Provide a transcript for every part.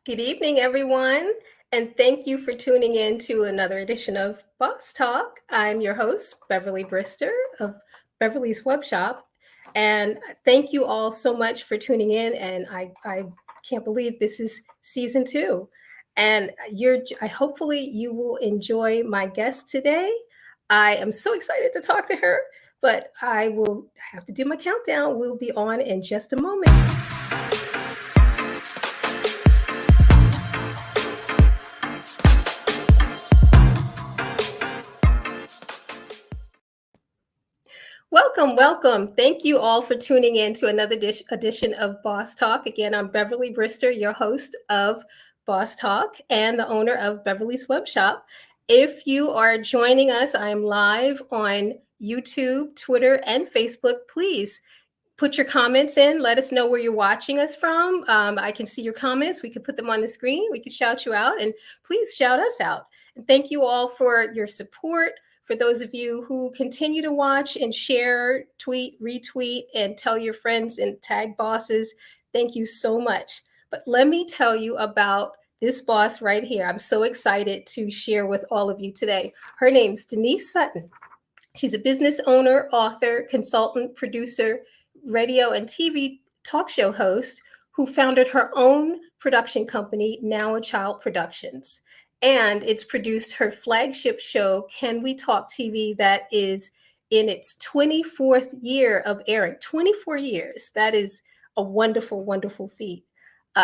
Good evening, everyone, and thank you for tuning in to another edition of Boss Talk. I'm your host, Beverly Brister of Beverly's Web Shop, and thank you all so much for tuning in. And I can't believe this is season two, and I hopefully you will enjoy my guest today. I am so excited to talk to her, but I will have to do my countdown. We'll be on in just a moment. Welcome, welcome. Thank you all for tuning in to another edition of Boss Talk. Again, I'm Beverly Brister, your host of Boss Talk and the owner of Beverly's Web Shop. If you are joining us, I am live on YouTube, Twitter, and Facebook. Please put your comments in. Let us know where you're watching us from. I can see your comments. We can put them on the screen. We can shout you out, and please shout us out. And thank you all for your support. For those of you who continue to watch and share, tweet, retweet, and tell your friends and tag bosses, thank you so much. But let me tell you about this boss right here. I'm so excited to share with all of you today. Her name's Denise Sutton. She's a business owner, author, consultant, producer, radio and TV talk show host who founded her own production company, Now a Child Productions. And it's produced her flagship show, Can We Talk TV, that is in its 24th year of airing. 24 years. That is a wonderful, wonderful feat.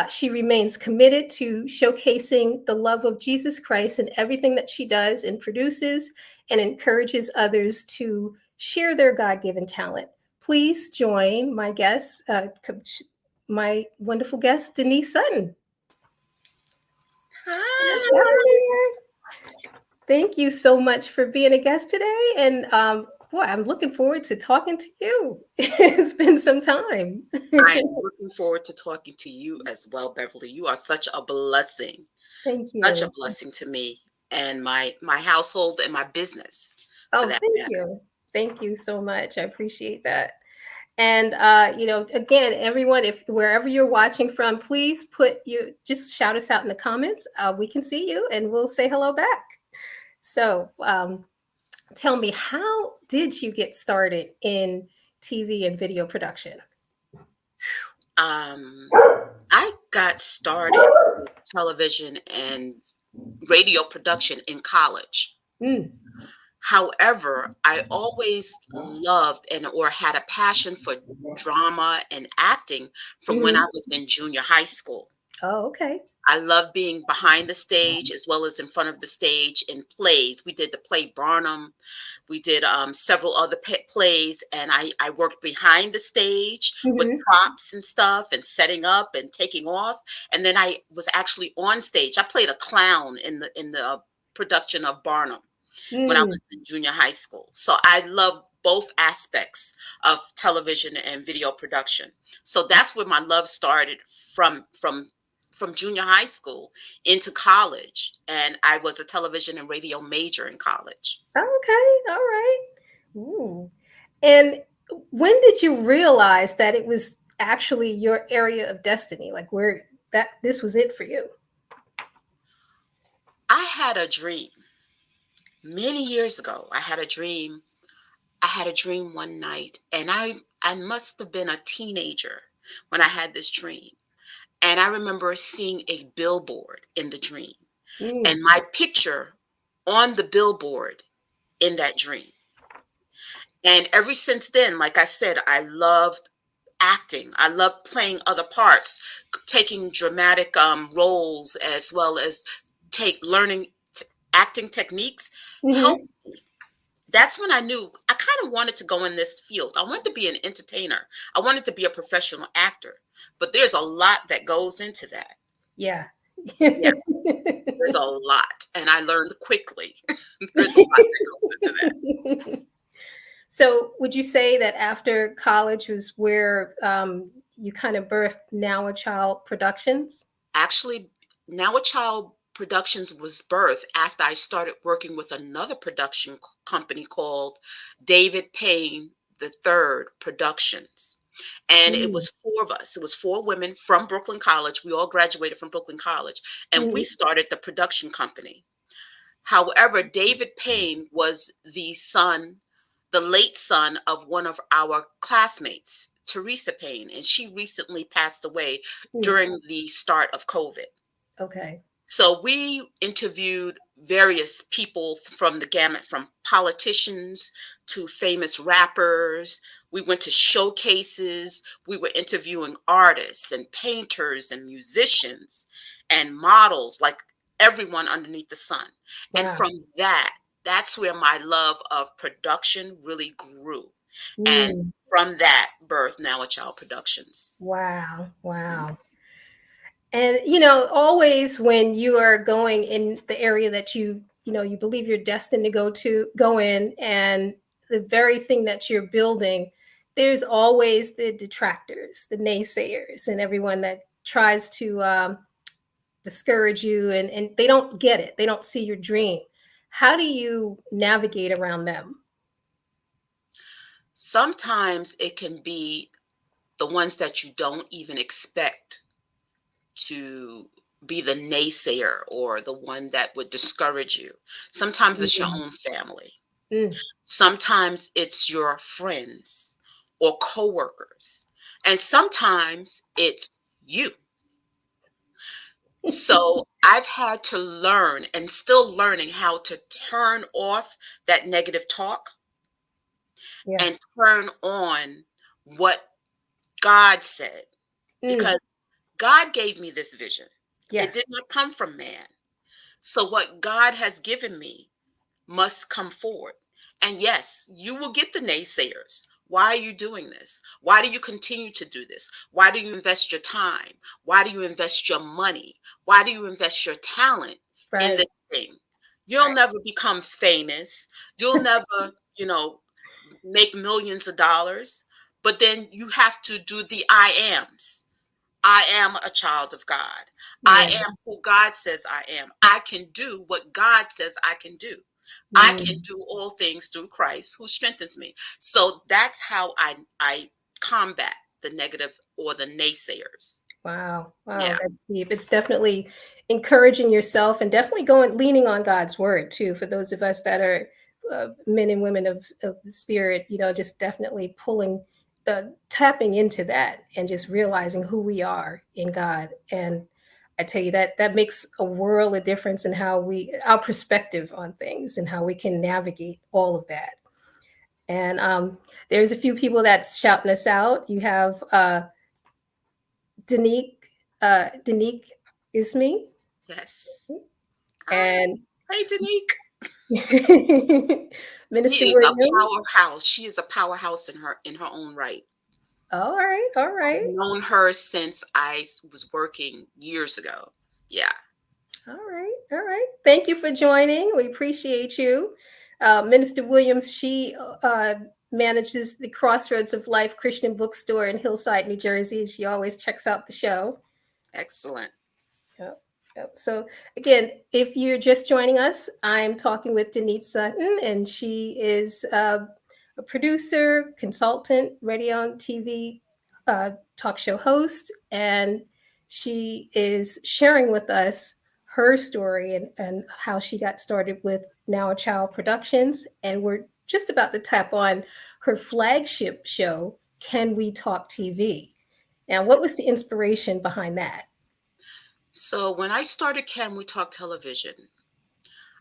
She remains committed to showcasing the love of Jesus Christ in everything that she does and produces, and encourages others to share their God-given talent. Please join my guest, my wonderful guest, Denise Sutton. Hi. Thank you so much for being a guest today. And boy, I'm looking forward to talking to you. It's been some time. I am looking forward to talking to you as well, Beverly. You are such a blessing, Thank such a you. blessing to me and my household and my business, for Oh, that thank matter. you. Thank you so much. I appreciate that. And again, everyone, if wherever you're watching from, please just shout us out in the comments. We can see you, and we'll say hello back. So, tell me, how did you get started in TV and video production? Um, I got started with television and radio production in college. Mm. However, I always loved and or had a passion for drama and acting from when I Hmm. was in junior high school. Oh, okay. I love being behind the stage as well as in front of the stage in plays. We did the play Barnum. We did several other plays, and I worked behind the stage with Hmm. props and stuff and setting up and taking off. And then I was actually on stage. I played a clown in the production of Barnum when I Mm. was in junior high school. So I love both aspects of television and video production. So that's where my love started from junior high school into college, and I was a television and radio major in college. Okay. All right. Ooh. And when did you realize that it was actually your area of destiny? Like where that this was it for you? I had a dream many years ago. I had a dream one night, and I must have been a teenager when I had this dream. And I remember seeing a billboard in the dream Mm. and my picture on the billboard in that dream. And ever since then, like I said, I loved acting. I loved playing other parts, taking dramatic roles, as well as take learning acting techniques. Help. Hmm. That's when I knew I kind of wanted to go in this field. I wanted to be an entertainer. I wanted to be a professional actor. But there's a lot that goes into that. Yeah. Yeah, there's a lot. And I learned quickly. There's a lot that goes into that. So, would you say that after college was where you kind of birthed Now a Child Productions? Actually, Now a Child Productions was birthed after I started working with another production company called David Payne the Third Productions. And it Mm, was four of us. It was four women from Brooklyn College. We all graduated from Brooklyn College, and we mhm, started the production company. However, David Payne was the late son of one of our classmates, Teresa Payne, and she recently passed away mm. during the start of COVID. Okay. So we interviewed various people from the gamut, from politicians to famous rappers. We went to showcases. We were interviewing artists and painters and musicians and models, like everyone underneath the sun. And Wow. from that, that's where my love of production really grew. And Mm, from that birth, Now a Child Productions. wow. Wow. And always when you are going in the area that you believe you're destined to go in, and the very thing that you're building, there's always the detractors, the naysayers, and everyone that tries to discourage you, and they don't get it. They don't see your dream. How do you navigate around them? Sometimes it can be the ones that you don't even expect to be the naysayer or the one that would discourage you. Sometimes it's your Mm, own family. mm. Sometimes it's your friends or coworkers. And sometimes it's you. So I've had to learn and still learning how to turn off that negative talk Yeah. and turn on what God said, Mm, because God gave me this vision. It did yes. not come from man. So what God has given me must come forward. And yes, you will get the naysayers. Why are you doing this? Why do you continue to do this? Why do you invest your time? Why do you invest your money? Why do you invest your talent in Right. this thing? You'll Right. never become famous. You'll never, you know, make millions of dollars. But then you have to do the I ams. I am a child of God. I Yeah. am who God says I am. I can do what God says I can do. I can Mm. do all things through Christ who strengthens me. So that's how I combat the negative or the naysayers. Wow. Wow, Yeah, that's deep. It's definitely encouraging yourself, and definitely leaning on God's word too, for those of us that are men and women of the spirit, just definitely tapping into that and just realizing who we are in God. And I tell you that makes a world of difference in our perspective on things and how we can navigate all of that. And there's a few people that's shouting us out. You have Denique, Denique is me, yes. Hi. and Hey, Danique. She Minister is a Williams. powerhouse. She is a powerhouse in her own right. All right, all I've right, known her since was working years ago. Yeah, all right, all right. Thank you for joining. We appreciate you. Minister Williams, she manages the Crossroads of Life Christian Bookstore in Hillside, New Jersey. She always checks out the show. excellent. Yep. Yep. So again, if you're just joining us, I'm talking with Denise Sutton, and she is a producer, consultant, radio and TV talk show host, and she is sharing with us her story and how she got started with Now a Child Productions. And we're just about to tap on her flagship show, Can We Talk TV? Now, what was the inspiration behind that? So when I started Can We Talk Television,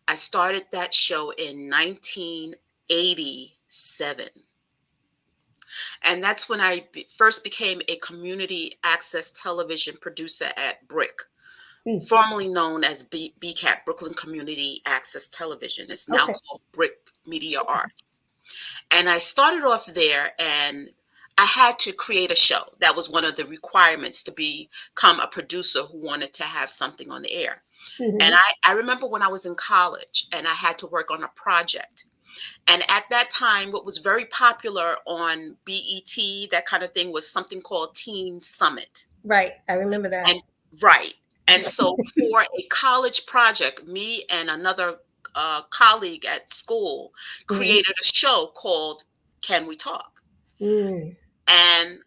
I started that show in 1987. And that's when first became a community access television producer at BRIC, Hmm. formerly known as BCAT, Brooklyn Community Access Television. It's now Okay. called BRIC Media Arts. And I started off there, and I had to create a show. That was one of the requirements to become a producer who wanted to have something on the air. And Mhm. I remember when I was in college and I had to work on a project. And at that time, what was very popular on BET, that kind of thing, was something called Teen Summit. Right, I remember that. And right. And so for a college project, me and another colleague at school Mhm. created a show called Can We Talk? Mm. And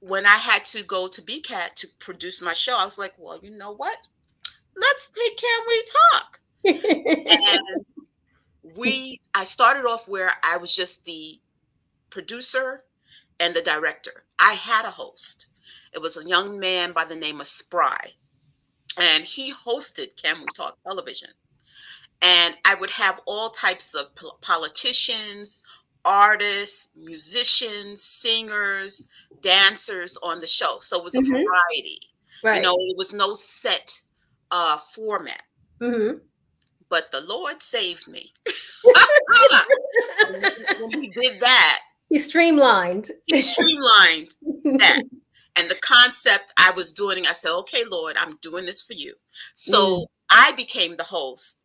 when I had to go to BCAT to produce my show, I was like, well, you know what? Let's take Can We Talk? And I started off where I was just the producer and the director. I had a host. It was a young man by the name of Spry, and he hosted Can We Talk Television. And I would have all types of politicians, artists, musicians, singers, dancers on the show. So it was a Mhm. variety. Right. It was no set format. Mhm. But the Lord saved me. When he did that, He streamlined. he streamlined that. And the concept I was doing, I said, okay, Lord, I'm doing this for you. Mm, So I became the host.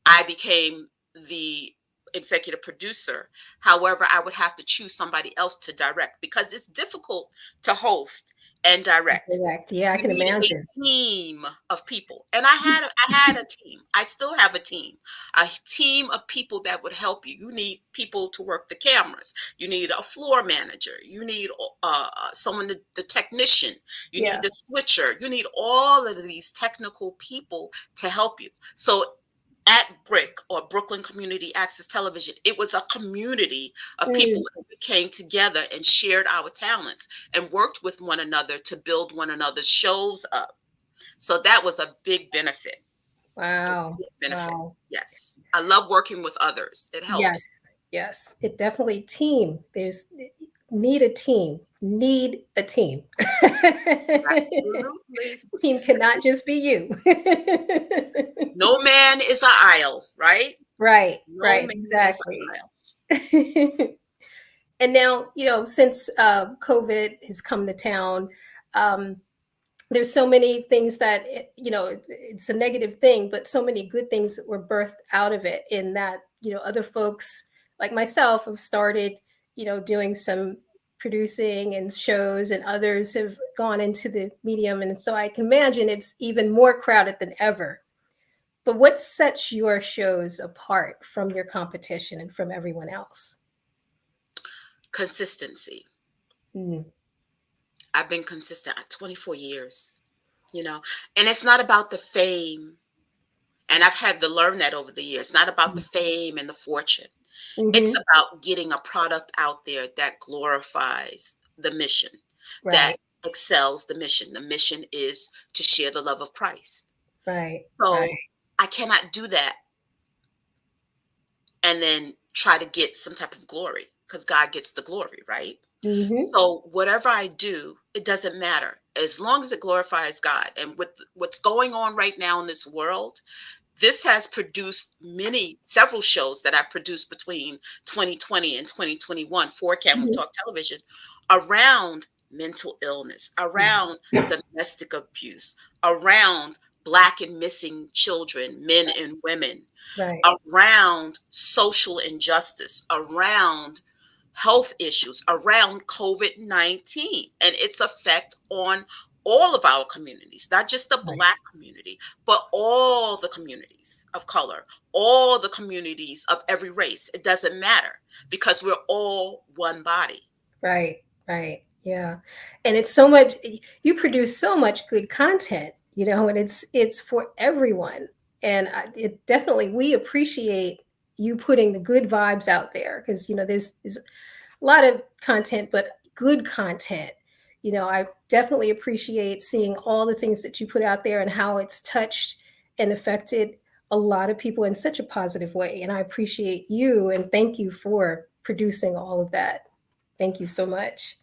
I became the executive producer. However, I would have to choose somebody else to direct because it's difficult to host and direct. correct. Yeah, I You can need imagine. a team of people. And I had a team. I still have a team of people that would help you. You need people to work the cameras. You need a floor manager. You need someone, the technician. You need Yeah. the switcher. You need all of these technical people to help you. So at BRIC, or Brooklyn Community Access Television, it was a community of people Mm, that came together and shared our talents and worked with one another to build one another's shows up. So that was a big benefit. A wow. big benefit. Wow. Yes. I love working with others. It helps. Yes. Yes. It definitely team. There's need a team. Need a team. Absolutely. Team cannot just be you. No man is an isle, right? Right. No Right. man is Exactly. an isle. And now, since COVID has come to town, um, there's so many things that it's a negative thing, but so many good things that were birthed out of it. In that, other folks like myself have started, doing some producing and shows, and others have gone into the medium, and so I can imagine it's even more crowded than ever. But what sets your shows apart from your competition and from everyone else? Consistency. Mm, I've been consistent at 24 years, and it's not about the fame. And I've had to learn that over the years. Not about the fame and the fortune. It's mm-hmm. about getting a product out there that glorifies the mission, that Right, excels the mission. The mission is to share the love of Christ. right, right. So I cannot do that and then try to get some type of glory, because God gets the glory, right? Mm-hmm. So whatever I do, it doesn't matter as long as it glorifies God. And with what's going on right now in this world, this has produced several shows that I've produced between 2020 and 2021 for Can We Mm-hmm. Talk Television around mental illness, around domestic abuse, around Black and missing children, men and women, Right, around social injustice, around health issues, around COVID-19 and its effect on all of our communities, not just the right, Black community, but all the communities of color, all the communities of every race. It doesn't matter because we're all one body. right, right. Yeah. And it's so much, you produce so much good content, and it's for everyone. And it definitely, we appreciate you putting the good vibes out there, because, there's a lot of content, but good content. I definitely appreciate seeing all the things that you put out there and how it's touched and affected a lot of people in such a positive way. And I appreciate you and thank you for producing all of that. Thank you so much.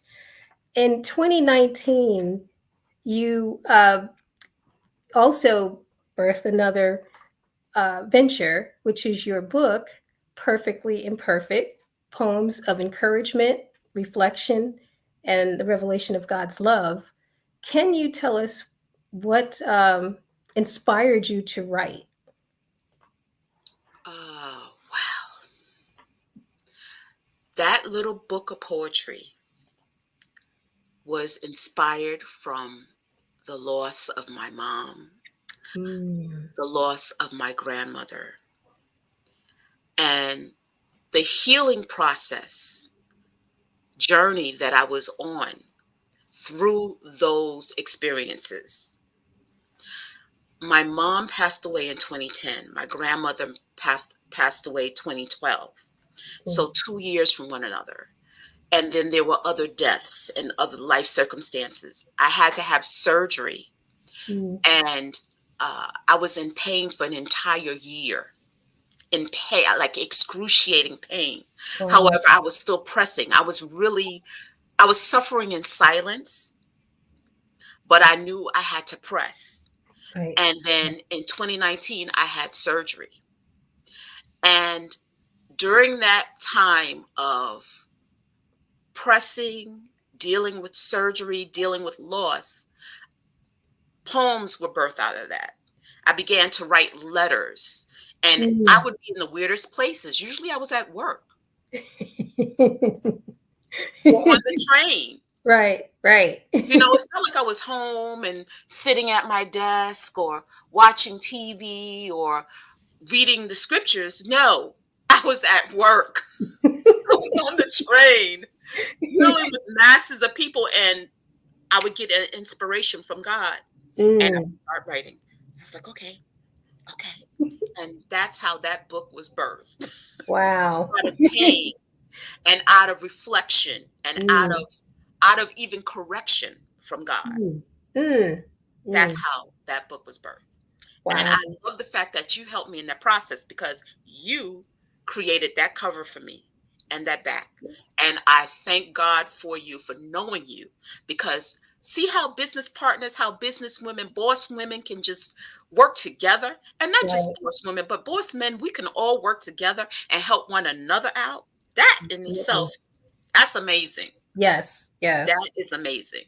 In 2019, you also birthed another venture, which is your book, Perfectly Imperfect: Poems of Encouragement, Reflection, and the Revelation of God's Love. Can you tell us what inspired you to write? Oh, wow. That little book of poetry was inspired from the loss of my mom, Mm, the loss of my grandmother, and the healing process journey that I was on through those experiences. My mom passed away in 2010. My grandmother passed away 2012. Mm, So 2 years from one another. And then there were other deaths and other life circumstances. I had to have surgery, mm, and I was in pain for an entire year, in pain, like excruciating pain. oh, However, I was still pressing. I was suffering in silence, but I knew I had to press. right. And then in 2019, I had surgery. And during that time of pressing, dealing with surgery, dealing with loss, poems were birthed out of that. I began to write letters, and I Mm. would be in the weirdest places. Usually I was at work or on the train. Right, right. You know, it's not like I was home and sitting at my desk or watching TV or reading the scriptures. No, I was at work. I was on the train dealing with masses of people, and I would get an inspiration from God, and I would Mm, start writing. I was like, okay, okay. And that's how that book was birthed, wow. out of pain and out of reflection and Mm, out of even correction from God. mm, mm, That's mm. how that book was birthed. And Wow. I love the fact that you helped me in that process because you created that cover for me and that back. And I thank God for you, for knowing you, because see how business partners, how business women, boss women can just work together. And not just Right. boss women, but boss men, we can all work together and help one another out. That in itself, Absolutely. that's amazing. Yes, That yes. is amazing.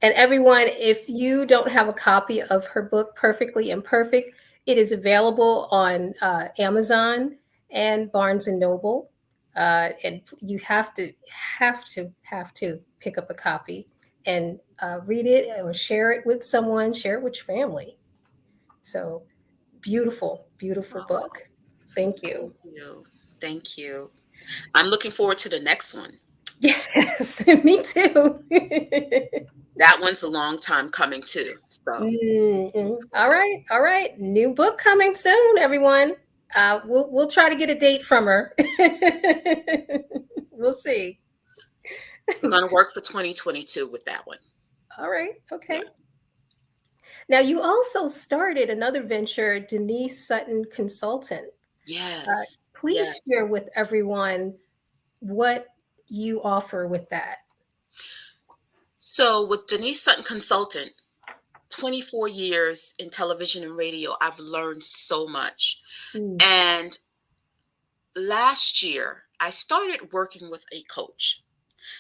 And everyone, if you don't have a copy of her book, Perfectly Imperfect, it is available on Amazon and Barnes and Noble. And you have to pick up a copy and read it or share it with someone, share it with your family. So beautiful, beautiful book. Oh, Thank you. thank you. Thank you. I'm looking forward to the next one. Yes, me too. That one's a long time coming too. So look Mm-mm. All forward. right, all right. New book coming soon, everyone. We'll try to get a date from her. We'll see. We're going to work for 2022 with that one. All right, Yeah. okay. Now you also started another venture, Denise Sutton Consultant. Yes. Please Yes. share with everyone what you offer with that. So with Denise Sutton Consultant, 24 years in television and radio, I've learned so much. Mm, And last year, I started working with a coach.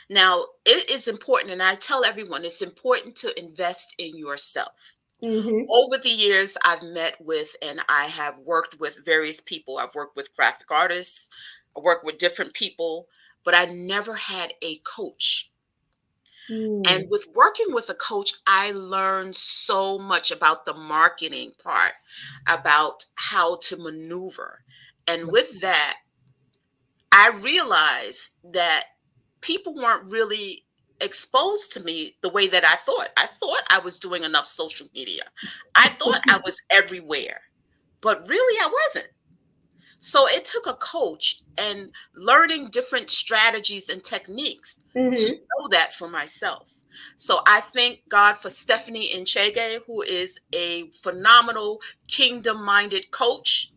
Now, it is important, and I tell everyone it's important to invest in yourself. mm-hmm, Over the years, I've met with and I have worked with various people. I've worked with graphic artists, I worked with different people, but I never had a coach. And mm, with working with a coach, I learned so much about the marketing part, about how to maneuver. And with that, I realized that people weren't really exposed to me the way that I thought. I thought I was doing enough social media. I thought I was everywhere, but really I wasn't. So it took a coach and learning different strategies and techniques to mm-hmm. know that for myself. So I thank God for Stephanie Inchege, who is a phenomenal kingdom minded coach.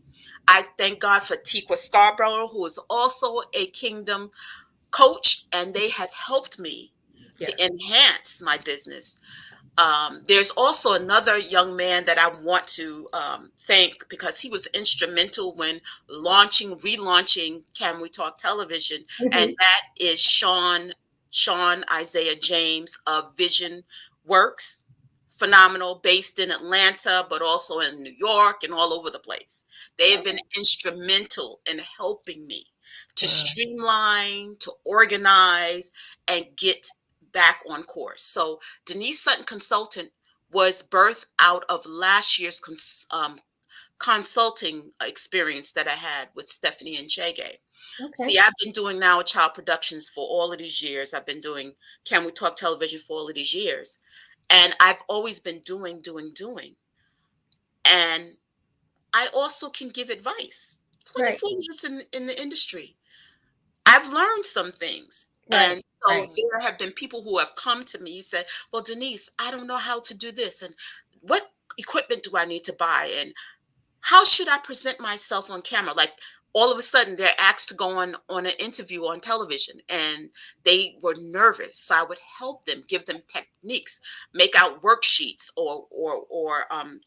I thank God for Tikwa Scarborough, who is also a kingdom coach, and they have helped me to Yes. enhance my business. There's also another young man that I want to thank because he was instrumental when relaunching Can We Talk Television, and Mm-hmm. that is Sean Isaiah James of Vision Works. Phenomenal, based in Atlanta, but also in New York and all over the place. They have been instrumental in helping me to Wow. streamline, to organize, and get back on course. So Denise Sutton Consultant was birthed out of last year's consulting experience that I had with Stephanie and Chege. Okay. See, I've been doing now child productions for all of these years. I've been doing Can We Talk television for all of these years. And I've always been doing. And I also can give advice. Right. 24 years in the industry. I've learned some things. Right. And so Right. there have been people who have come to me and said, well, Denise, I don't know how to do this. And what equipment do I need to buy? And how should I present myself on camera? Like all of a sudden they're asked to go on an interview on television and they were nervous. So I would help them, give them techniques, make out worksheets or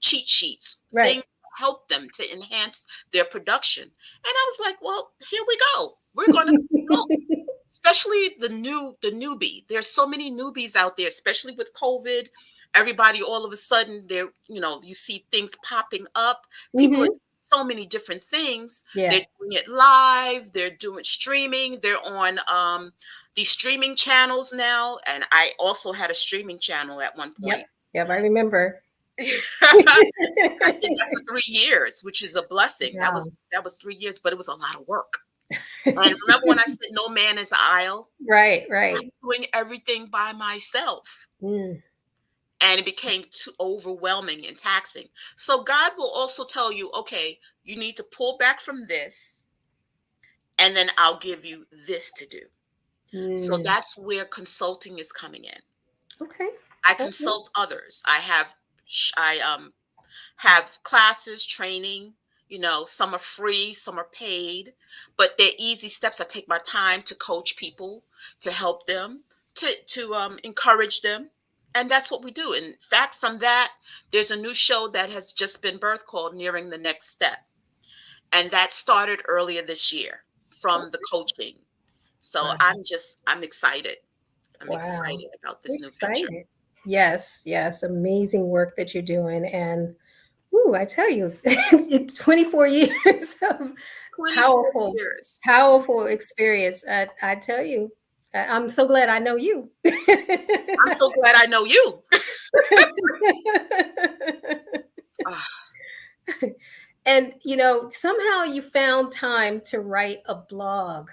cheat sheets, Right. things to help them to enhance their production. And I was like, well, here we go. We're going to consult. Especially the newbie. There's so many newbies out there, especially with COVID. Everybody all of a sudden they're, you see things popping up. People are Hmm. doing so many different things. Yeah. They're doing it live, they're doing streaming, they're on these streaming channels now. And I also had a streaming channel at one Yep. point. Yep. I remember. I did that for 3 years, which is a blessing. That was Wow. that was 3 years, but it was a lot of work. And remember when I said no man is idle? Right. Right. Doing everything by myself. Mm. And it became too overwhelming and taxing. So God will also tell you, okay, you need to pull back from this, and then I'll give you this to do. So Mm. that's where consulting is coming in. Okay. I Okay. consult others. I have classes, training. Some are free, some are paid, but they're easy steps. I take my time to coach people, to help them, to encourage them, and that's what we do. In fact, from that, there's a new show that has just been birthed called Nearing the Next Step, and that started earlier this year from the coaching. So Wow. I'm excited. I'm Wow. excited about this new venture. Excited. Yes. Yes. Amazing work that you're doing. And ooh, I tell you, it's 24 years of 24 powerful, years. powerful experience. I tell you, I'm so glad I know you. I'm so glad I know you. Ah, And somehow you found time to write a blog.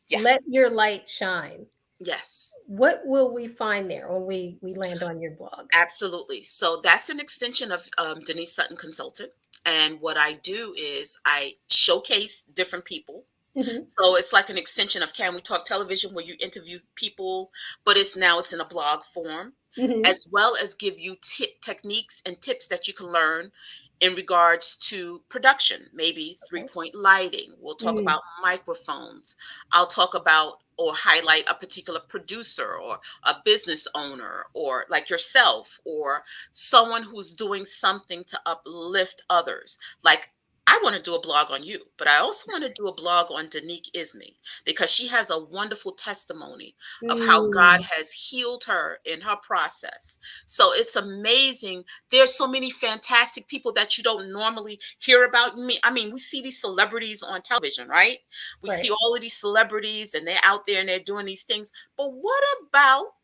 yeah. Let your light shine. Yes. What will we find there when we land on your blog? Absolutely. So that's an extension of Denise Sutton Consultant. And what I do is I showcase different people. Hmm. So it's like an extension of Can We Talk Television, where you interview people, but it's in a blog form, Hmm. as well as give you techniques and tips that you can learn in regards to production, maybe Okay. three-point lighting. We'll talk Mm. about microphones. I'll talk about or highlight a particular producer or a business owner or like yourself or someone who's doing something to uplift others. Like I want to do a blog on you, but I also want to do a blog on Denique Isme because she has a wonderful testimony of how God Mm. has healed her in her process. So it's amazing. There's so many fantastic people that you don't normally hear about. I mean, we see these celebrities on television, right? We Right. see all of these celebrities and they're out there and they're doing these things. But what about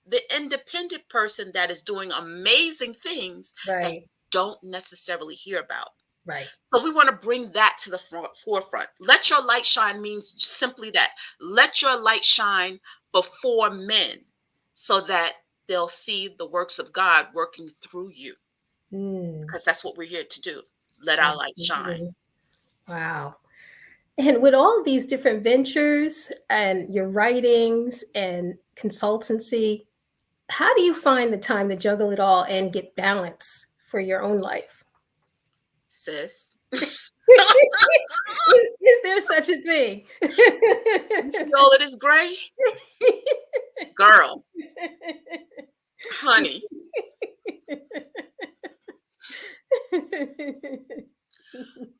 the independent person that is doing amazing things that Right. you don't necessarily hear about? Right. So we want to bring that to the forefront. Let your light shine means simply that. Let your light shine before men so that they'll see the works of God working through you, Mm. because that's what we're here to do. Let our light shine. Absolutely. Wow. And with all these different ventures and your writings and consultancy, how do you find the time to juggle it all and get balance for your own life? Sis, Is there such a thing? you see all of this gray? Girl, honey,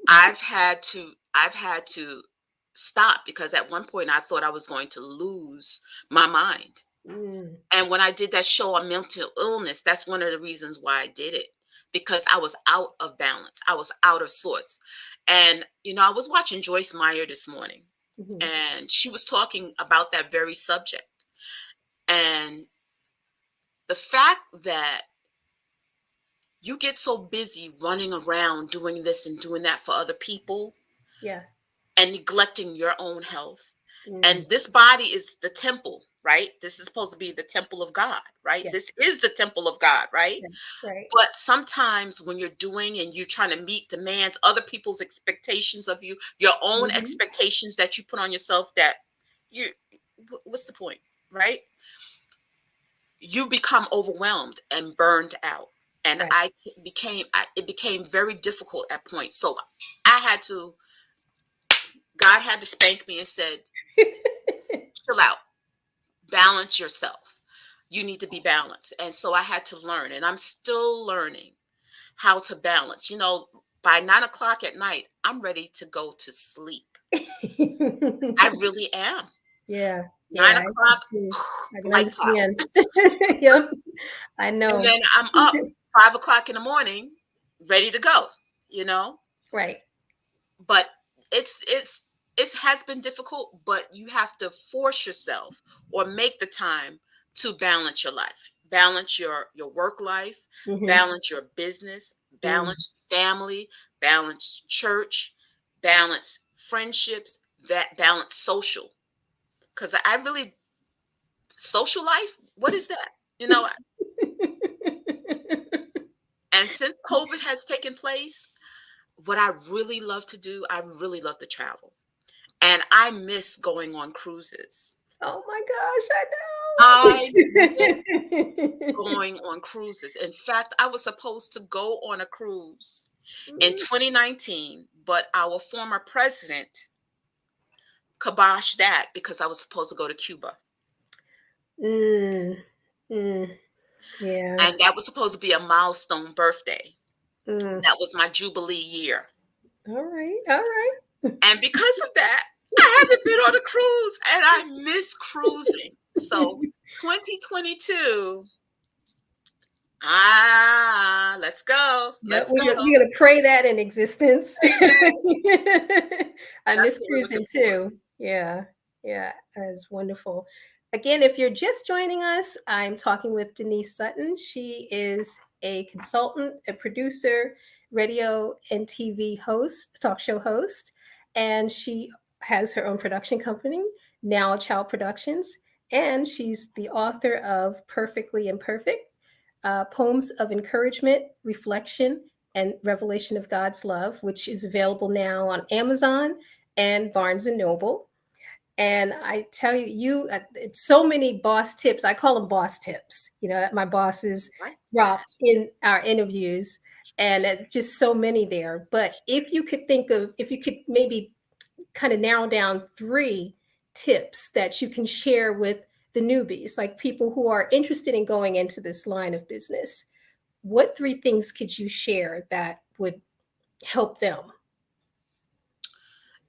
I've had to stop because at one point I thought I was going to lose my mind. Mm. And when I did that show on mental illness, that's one of the reasons why I did it, because I was out of balance. I was out of sorts. And, I was watching Joyce Meyer this morning, Mhm. and she was talking about that very subject. And the fact that you get so busy running around doing this and doing that for other people, Yeah. and neglecting your own health. Mm. And this body is the temple, right? This is supposed to be the temple of God, right? Yes. This is the temple of God, right? Yes. Right. But sometimes when you're doing and you're trying to meet demands, other people's expectations of you, your own Mhm. expectations that you put on yourself, that you, what's the point, right? You become overwhelmed and burned out. And Right. it became very difficult at points. So I had to, God had to spank me and said, chill out, balance yourself. You need to be balanced. And so I had to learn, and I'm still learning how to balance. By 9 o'clock at night, I'm ready to go to sleep. I really am. Yeah. Nine Yeah. o'clock, I can lights out. understand. Yep. I And know. then I'm up 5 o'clock in the morning, ready to go, you know? Right. But it's it has been difficult, but you have to force yourself or make the time to balance your life, balance your work life, Hmm. balance your business, Mm. balance family, balance church, balance friendships, that balance social. Because I really, social life, what is that, you know and since COVID has taken place, what I really love to do, I really love to travel. And I miss going on cruises. Oh my gosh, I miss I know. going on cruises. In fact, I was supposed to go on a cruise in Mm. 2019, but our former president kiboshed that because I was supposed to go to Cuba. Mm. Mm. Yeah. And that was supposed to be a milestone birthday. Mm. That was my Jubilee year. All right. All right. And because of that, I haven't been on a cruise and I miss cruising. So 2022, let's go. Yep, Let's go. we're gonna pray that in existence. Amen. I That's miss what we're looking cruising for. too. Yeah, yeah, that's wonderful. Again, if you're just joining us, I'm talking with Denise Sutton. She is a consultant, a producer, radio and TV host, talk show host, and she has her own production company, Now Child Productions, and she's the author of Perfectly Imperfect, Poems of Encouragement, Reflection, and Revelation of God's Love, which is available now on Amazon and Barnes and Noble. And I tell you, it's so many boss tips. I call them boss tips, that my bosses Right? drop in our interviews. And it's just so many there. But if you could maybe kind of narrow down three tips that you can share with the newbies, like people who are interested in going into this line of business, what three things could you share that would help them?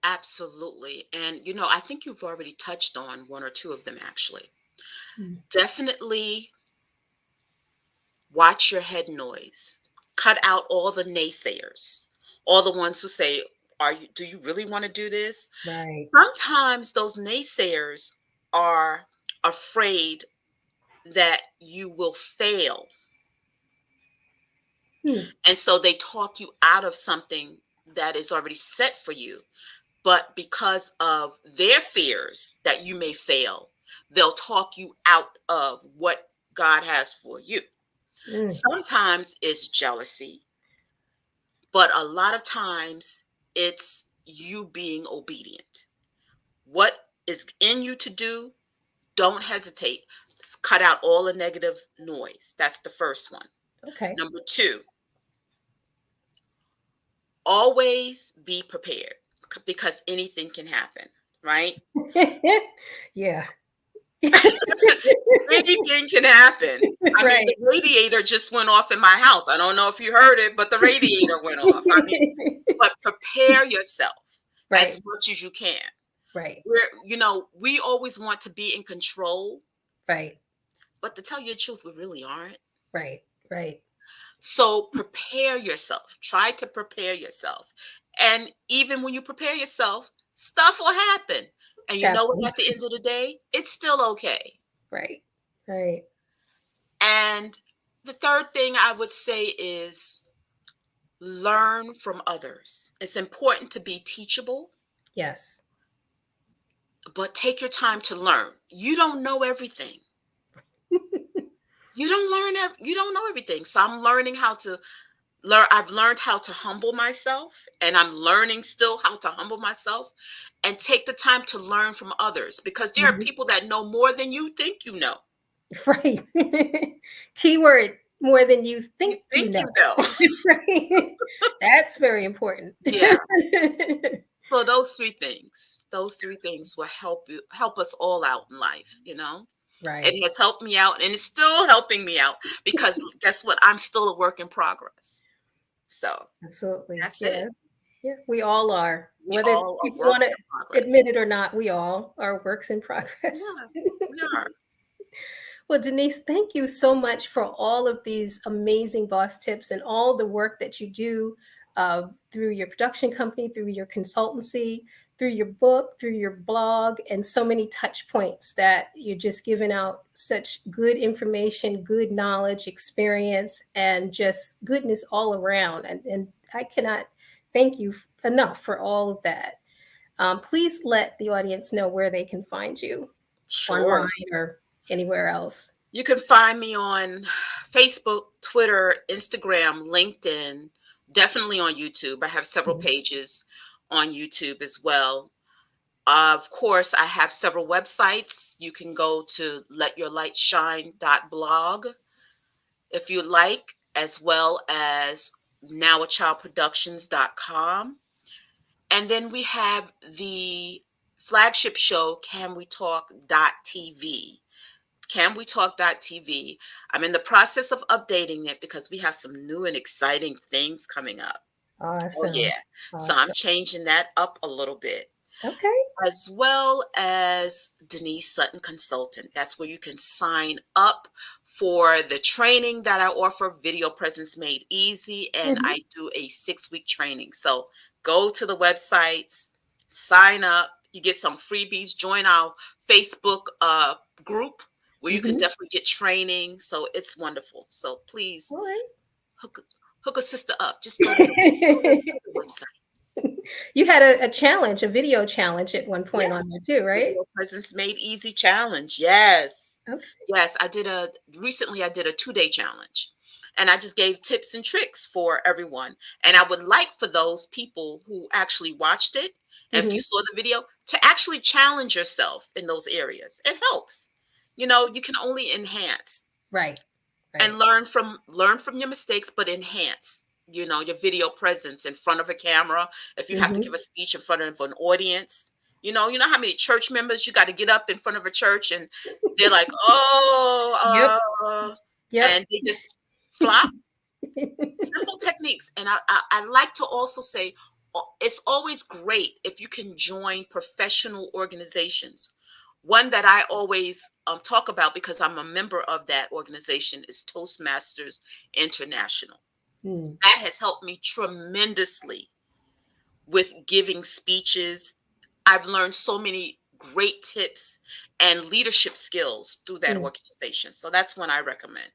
Absolutely. And, I think you've already touched on one or two of them, actually. Mm. Definitely watch your head noise. Cut out all the naysayers, all the ones who say, do you really want to do this? Right. Sometimes those naysayers are afraid that you will fail. Hmm. And so they talk you out of something that is already set for you. But because of their fears that you may fail, they'll talk you out of what God has for you. Mm. Sometimes it's jealousy, but a lot of times it's you being obedient. What is in you to do, don't hesitate. Just cut out all the negative noise. That's the first one. Okay. Number two, always be prepared because anything can happen, right? Yeah. Anything can happen. I mean, Right. the radiator just went off in my house. I don't know if you heard it, but the radiator went off. I mean, but prepare yourself as Right. much as you can. Right. We always want to be in control, Right. but to tell you the truth, we really aren't. Right. Right. So prepare yourself. Try to prepare yourself. And even when you prepare yourself, stuff will happen. And you know what? At the Absolutely. end of the day, it's still okay. Right. Right. And the third thing I would say is learn from others. It's important to be teachable. Yes. but take your time to learn. You don't know everything. You don't know everything. So I'm learning how to learn. I've learned how to humble myself, and I'm learning still how to humble myself and take the time to learn from others, because there are Mhm. people that know more than you think you know. Right. Keyword, more than you You think you think know. you know. Right. That's very important. Yeah. So those three things will help us all out in life, you know? Right. It has helped me out, and it's still helping me out, because guess what? I'm still a work in progress. So Absolutely. that's it. Yes. Yeah, we all are. We Whether all are people want works to in progress. admit it or not, we all are works in progress. Yeah, we are. Well, Denise, thank you so much for all of these amazing boss tips and all the work that you do through your production company, through your consultancy, through your book, through your blog, and so many touch points that you're just giving out such good information, good knowledge, experience, and just goodness all around. And I cannot thank you enough for all of that. Please let the audience know where they can find you Sure. online or anywhere else. You can find me on Facebook, Twitter, Instagram, LinkedIn, definitely on YouTube. I have several Mhm. pages on YouTube as well. Of course, I have several websites. You can go to letyourlightshine.blog if you like, as well as nowachildproductions.com. And then we have the flagship show, canwetalk.tv. Canwetalk.tv. I'm in the process of updating it because we have some new and exciting things coming up. Oh, Awesome. yeah. So I'm Awesome. changing that up a little bit, Okay. as well as Denise Sutton Consultant. That's where you can sign up for the training that I offer, Video Presence Made Easy, and Mhm. I do a 6-week training. So go to the websites, sign up. You get some freebies. Join our Facebook group where you can Mhm. definitely get training. So it's wonderful. So please All right. hook hook a sister up. Just go to the website. You had a challenge, a video challenge at one point Yes. on there too, right? Video Presence Made Easy challenge. Yes. Okay. Yes, I did a 2-day challenge. And I just gave tips and tricks for everyone. And I would like for those people who actually watched it, and if you Mhm. saw the video, to actually challenge yourself in those areas. It helps. You know, you can only enhance Right. and Right. learn from your mistakes, but enhance, you know, your video presence in front of a camera. If you have to Mhm. give a speech in front of an audience, you know how many church members you got to get up in front of a church, and they're like, Yep. oh, Yep. and they just flop. Simple techniques. And I like to also say, it's always great if you can join professional organizations. One that I always talk about, because I'm a member of that organization, is Toastmasters International. Mm. That has helped me tremendously with giving speeches. I've learned so many great tips and leadership skills through that Mm. organization. So that's one I recommend.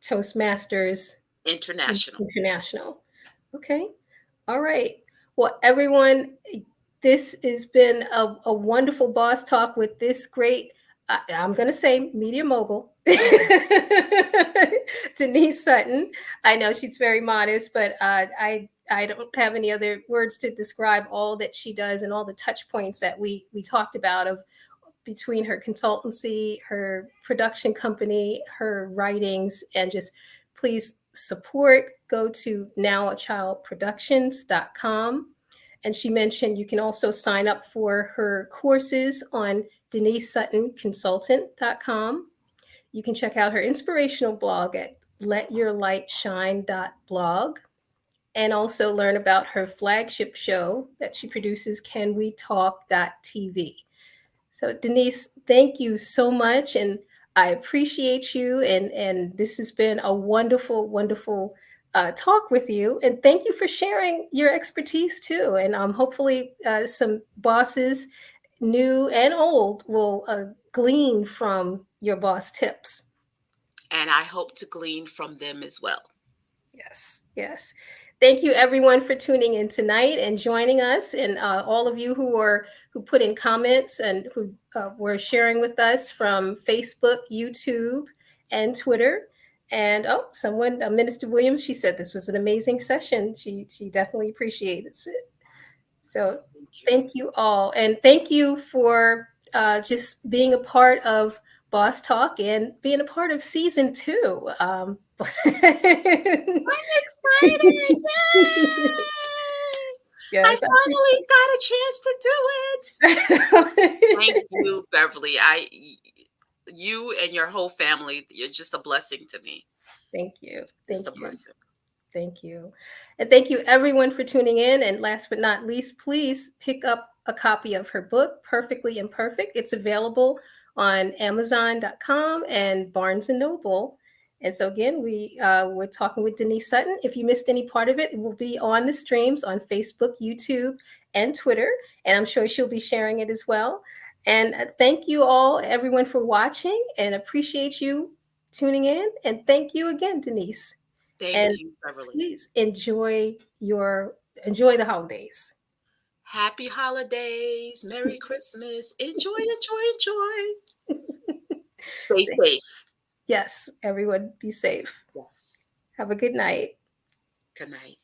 Toastmasters International. International. Okay. All right. Well, everyone, this has been a wonderful boss talk with this great, I'm going to say, media mogul, Denise Sutton. I know she's very modest, but I don't have any other words to describe all that she does and all the touch points that we talked about of between her consultancy, her production company, her writings, and just please support. Go to nowachildproductions.com. And she mentioned you can also sign up for her courses on denisesuttonconsultant.com. You can check out her inspirational blog at letyourlightshine.blog and also learn about her flagship show that she produces, canwetalk.tv. So Denise, thank you so much, and I appreciate you. And this has been a wonderful, wonderful talk with you. And thank you for sharing your expertise too. And hopefully, some bosses, new and old, will glean from your boss tips. And I hope to glean from them as well. Yes, yes. Thank you, everyone, for tuning in tonight and joining us, and all of you who put in comments and who were sharing with us from Facebook, YouTube, and Twitter. And oh, someone, Minister Williams, she said this was an amazing session. She definitely appreciates it. So Thank you. thank you all, and thank you for just being a part of Boss Talk and being a part of season 2. I'm excited. Yay! I Yes, I finally got a chance to do it. Thank appreciate. you, Beverly. You and your whole family, you're just a blessing to me. Thank you. Just Thank a you. blessing. Thank you. And thank you, everyone, for tuning in. And last but not least, please pick up a copy of her book, Perfectly Imperfect. It's available on Amazon.com and Barnes and Noble. And so, again, we're talking with Denise Sutton. If you missed any part of it, it will be on the streams on Facebook, YouTube, and Twitter. And I'm sure she'll be sharing it as well. And thank you all, everyone, for watching, and appreciate you tuning in. And thank you again, Denise. Thank And you, Beverly. please enjoy the holidays. Happy holidays. Merry Christmas. Enjoy, enjoy, enjoy. Stay safe. Yes, everyone be safe. Yes. Have a good night. Good night.